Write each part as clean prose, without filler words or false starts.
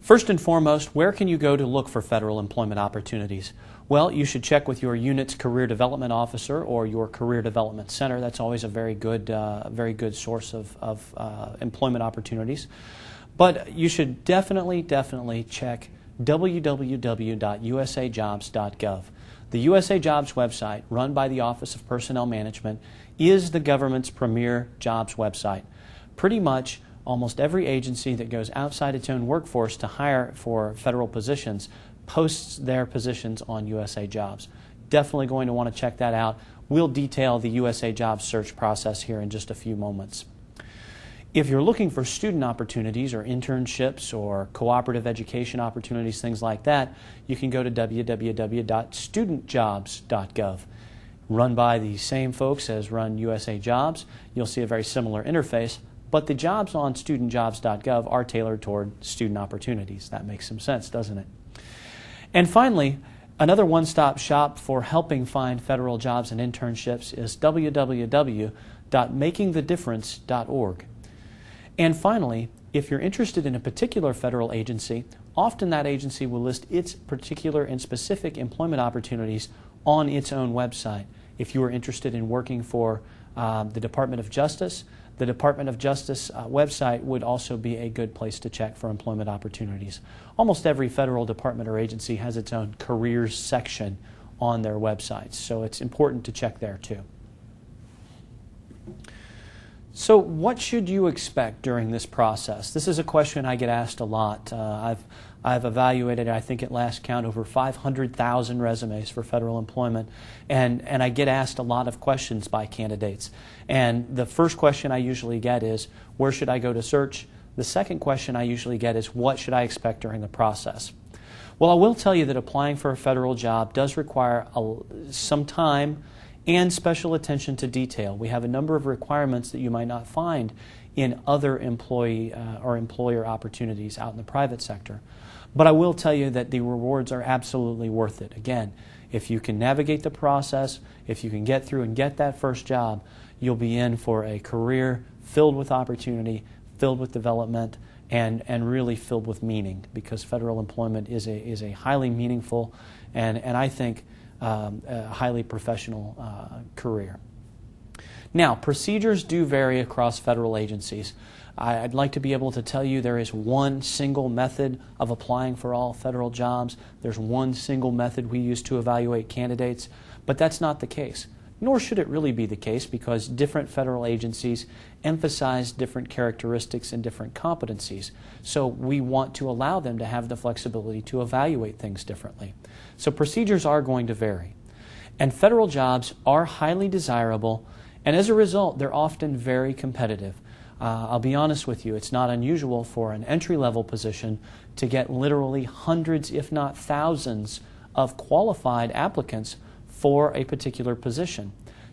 First and foremost, where can you go to look for federal employment opportunities? Well, you should check with your unit's career development officer or your career development center. That's always a very good source of employment opportunities. But you should definitely check www.usajobs.gov. The USA Jobs website, run by the Office of Personnel Management, is the government's premier jobs website. Pretty much almost every agency that goes outside its own workforce to hire for federal positions posts their positions on USA Jobs. Definitely going to want to check that out. We'll detail the USA Jobs search process here in just a few moments. If you're looking for student opportunities or internships or cooperative education opportunities, things like that, you can go to www.studentjobs.gov. Run by the same folks as run USA Jobs. You'll see a very similar interface, but the jobs on studentjobs.gov are tailored toward student opportunities. That makes some sense, doesn't it? And finally, another one-stop shop for helping find federal jobs and internships is www.makingthedifference.org. And finally, if you're interested in a particular federal agency, often that agency will list its particular and specific employment opportunities on its own website. If you are interested in working for the Department of Justice, the Department of Justice website would also be a good place to check for employment opportunities. Almost every federal department or agency has its own careers section on their websites, so it's important to check there too. So what should you expect during this process? This is a question I get asked a lot. I've evaluated, I think at last count, over 500,000 resumes for federal employment, and I get asked a lot of questions by candidates. And the first question I usually get is, where should I go to search? The second question I usually get is, what should I expect during the process? Well, I will tell you that applying for a federal job does require some time and special attention to detail. We have a number of requirements that you might not find in other employee or employer opportunities out in the private sector. But I will tell you that the rewards are absolutely worth it. Again, if you can navigate the process, if you can get through and get that first job, you'll be in for a career filled with opportunity, filled with development, and really filled with meaning, because federal employment is a highly meaningful and I think a highly professional career. Now, procedures do vary across federal agencies. I'd like to be able to tell you there is one single method of applying for all federal jobs. There's one single method we use to evaluate candidates, but that's not the case. Nor should it really be the case, because different federal agencies emphasize different characteristics and different competencies. So we want to allow them to have the flexibility to evaluate things differently. So procedures are going to vary. And federal jobs are highly desirable, and as a result, they're often very competitive. I'll be honest with you, it's not unusual for an entry-level position to get literally hundreds, if not thousands, of qualified applicants for a particular position.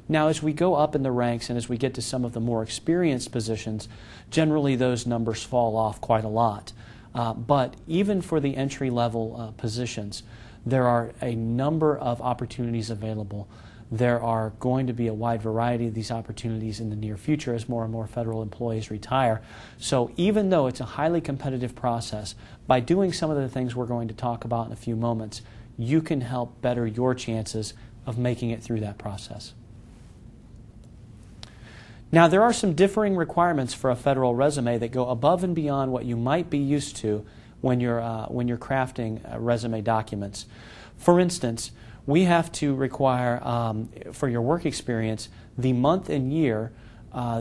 Now, as we go up in the ranks and as we get to some of the more experienced positions, generally those numbers fall off quite a lot. But even for the entry-level positions, there are a number of opportunities available. There are going to be a wide variety of these opportunities in the near future as more and more federal employees retire. So even though it's a highly competitive process, by doing some of the things we're going to talk about in a few moments, you can help better your chances of making it through that process. Now, there are some differing requirements for a federal resume that go above and beyond what you might be used to when you're crafting resume documents. For instance, we have to require, for your work experience, the month and year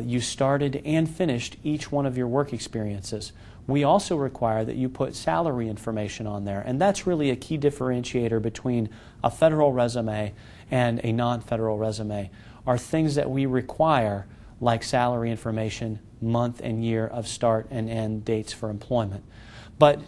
you started and finished each one of your work experiences. We also require that you put salary information on there, and that's really a key differentiator between a federal resume and a non-federal resume, are things that we require, like salary information, month and year of start and end dates for employment. But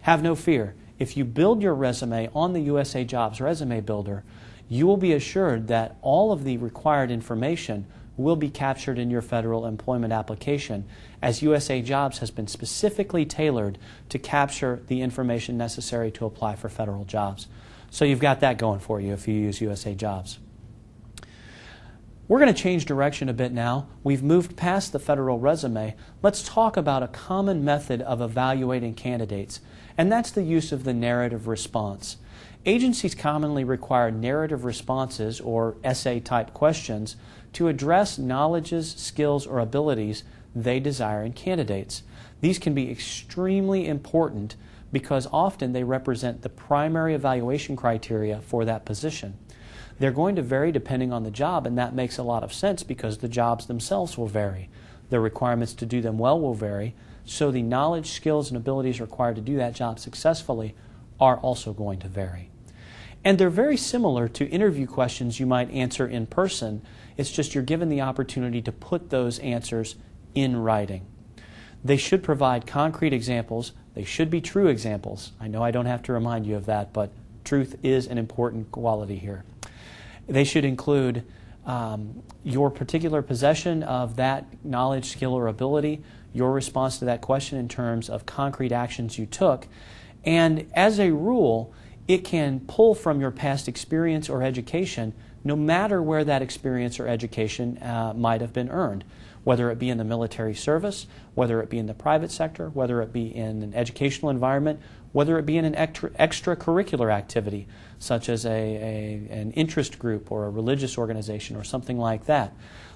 have no fear. If you build your resume on the USA Jobs Resume Builder, you will be assured that all of the required information will be captured in your federal employment application, as USA Jobs has been specifically tailored to capture the information necessary to apply for federal jobs. So you've got that going for you if you use USA Jobs. We're going to change direction a bit now. We've moved past the federal resume. Let's talk about a common method of evaluating candidates, and that's the use of the narrative response. Agencies commonly require narrative responses, or essay-type questions, to address knowledges, skills, or abilities they desire in candidates. These can be extremely important because often they represent the primary evaluation criteria for that position. They're going to vary depending on the job, and that makes a lot of sense because the jobs themselves will vary. The requirements to do them well will vary, so the knowledge, skills, and abilities required to do that job successfully are also going to vary. And they're very similar to interview questions you might answer in person. It's just you're given the opportunity to put those answers in writing. They should provide concrete examples. They should be true examples. I know I don't have to remind you of that, but truth is an important quality here. They should include your particular possession of that knowledge, skill, or ability, your response to that question in terms of concrete actions you took, and as a rule, it can pull from your past experience or education no matter where that experience or education might have been earned, whether it be in the military service, whether it be in the private sector, whether it be in an educational environment, whether it be in an extracurricular activity, such as an interest group or a religious organization or something like that.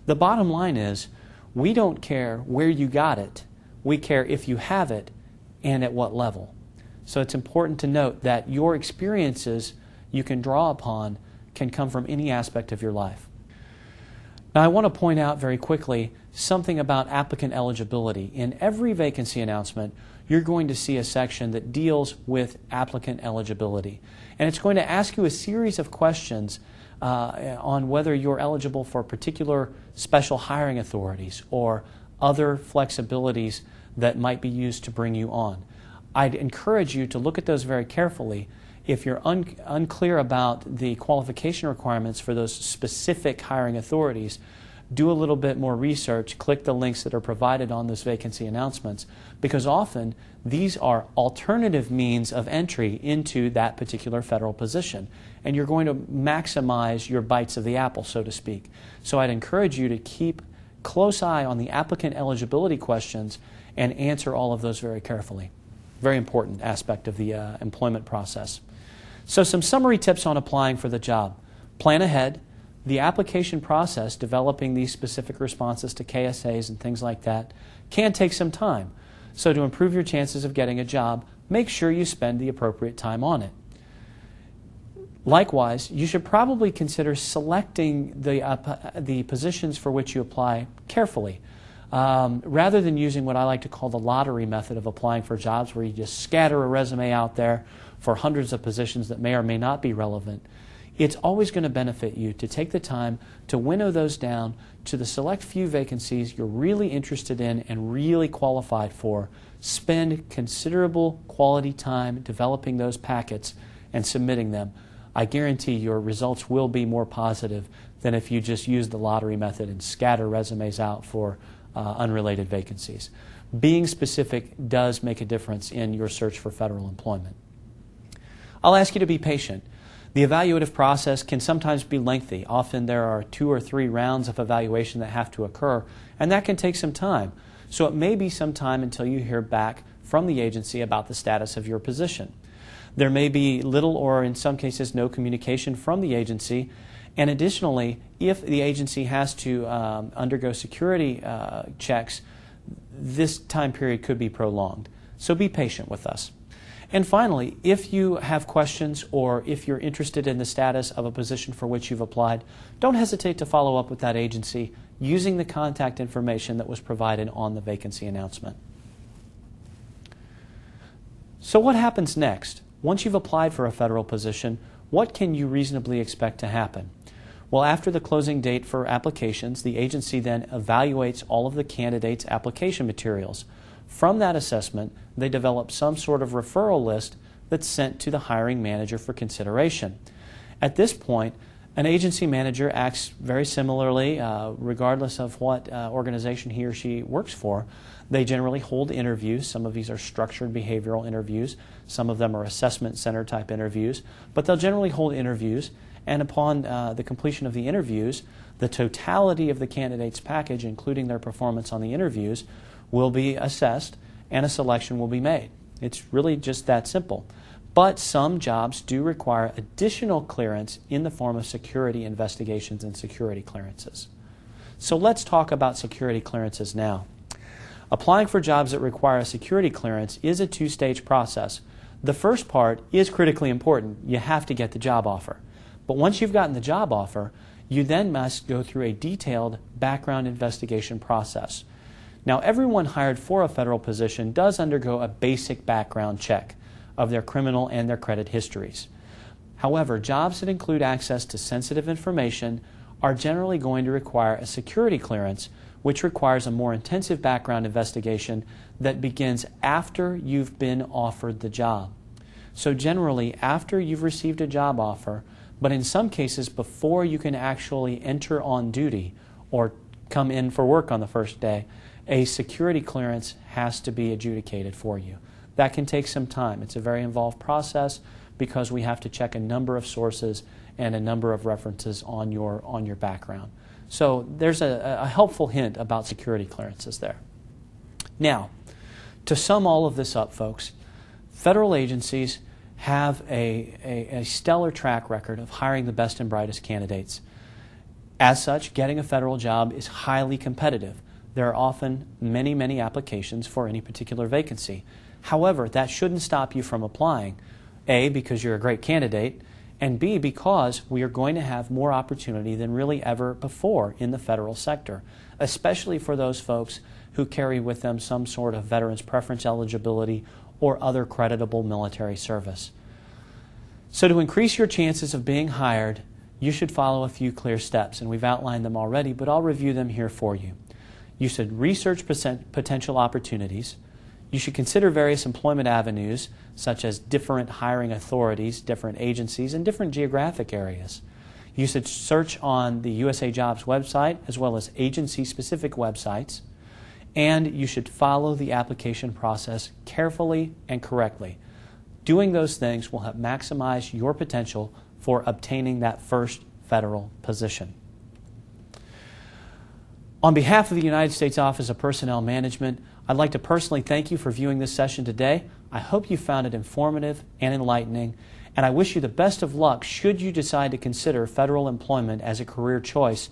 The bottom line is, we don't care where you got it. We care if you have it and at what level. So it's important to note that your experiences you can draw upon can come from any aspect of your life. Now, I want to point out very quickly something about applicant eligibility. In every vacancy announcement, you're going to see a section that deals with applicant eligibility. And it's going to ask you a series of questions on whether you're eligible for particular special hiring authorities or other flexibilities that might be used to bring you on. I'd encourage you to look at those very carefully. If you're unclear about the qualification requirements for those specific hiring authorities, do a little bit more research, click the links that are provided on those vacancy announcements, because often these are alternative means of entry into that particular federal position, and you're going to maximize your bites of the apple, so to speak. So I'd encourage you to keep close eye on the applicant eligibility questions and answer all of those very carefully. Very important aspect of the employment process. So some summary tips on applying for the job. Plan ahead. The application process, developing these specific responses to KSAs and things like that, can take some time. So to improve your chances of getting a job, make sure you spend the appropriate time on it. Likewise, you should probably consider selecting the positions for which you apply carefully. Rather than using what I like to call the lottery method of applying for jobs, where you just scatter a resume out there for hundreds of positions that may or may not be relevant, it's always going to benefit you to take the time to winnow those down to the select few vacancies you're really interested in and really qualified for. Spend considerable quality time developing those packets and submitting them. I guarantee your results will be more positive than if you just use the lottery method and scatter resumes out for unrelated vacancies. Being specific does make a difference in your search for federal employment. I'll ask you to be patient. The evaluative process can sometimes be lengthy. Often there are 2 or 3 rounds of evaluation that have to occur, and that can take some time. So it may be some time until you hear back from the agency about the status of your position. There may be little or in some cases no communication from the agency, and additionally, if the agency has to undergo security checks, this time period could be prolonged. So be patient with us. And finally, if you have questions or if you're interested in the status of a position for which you've applied, don't hesitate to follow up with that agency using the contact information that was provided on the vacancy announcement. So what happens next? Once you've applied for a federal position, what can you reasonably expect to happen? Well, after the closing date for applications, the agency then evaluates all of the candidates' application materials. From that assessment, they develop some sort of referral list that's sent to the hiring manager for consideration. At this point, an agency manager acts very similarly, regardless of what organization he or she works for. They generally hold interviews. Some of these are structured behavioral interviews. Some of them are assessment center type interviews. But they'll generally hold interviews, and upon the completion of the interviews, the totality of the candidate's package, including their performance on the interviews, will be assessed and a selection will be made. It's really just that simple. But some jobs do require additional clearance in the form of security investigations and security clearances. So let's talk about security clearances now. Applying for jobs that require a security clearance is a two-stage process. The first part is critically important. You have to get the job offer. But once you've gotten the job offer, you then must go through a detailed background investigation process. Now, everyone hired for a federal position does undergo a basic background check of their criminal and their credit histories. However, jobs that include access to sensitive information are generally going to require a security clearance, which requires a more intensive background investigation that begins after you've been offered the job. So generally, after you've received a job offer, but in some cases before you can actually enter on duty or come in for work on the first day, a security clearance has to be adjudicated for you. That can take some time. It's a very involved process because we have to check a number of sources and a number of references on your background. So there's a helpful hint about security clearances there. Now, to sum all of this up, folks, federal agencies have a stellar track record of hiring the best and brightest candidates. As such, getting a federal job is highly competitive. There are often many, many applications for any particular vacancy. However, that shouldn't stop you from applying, A, because you're a great candidate, and B, because we are going to have more opportunity than really ever before in the federal sector, especially for those folks who carry with them some sort of veterans preference eligibility or other creditable military service. So to increase your chances of being hired, you should follow a few clear steps, and we've outlined them already, but I'll review them here for you. You should research potential opportunities. You should consider various employment avenues, such as different hiring authorities, different agencies, and different geographic areas. You should search on the USA Jobs website as well as agency-specific websites. And you should follow the application process carefully and correctly. Doing those things will help maximize your potential for obtaining that first federal position. On behalf of the United States Office of Personnel Management, I'd like to personally thank you for viewing this session today. I hope you found it informative and enlightening, and I wish you the best of luck should you decide to consider federal employment as a career choice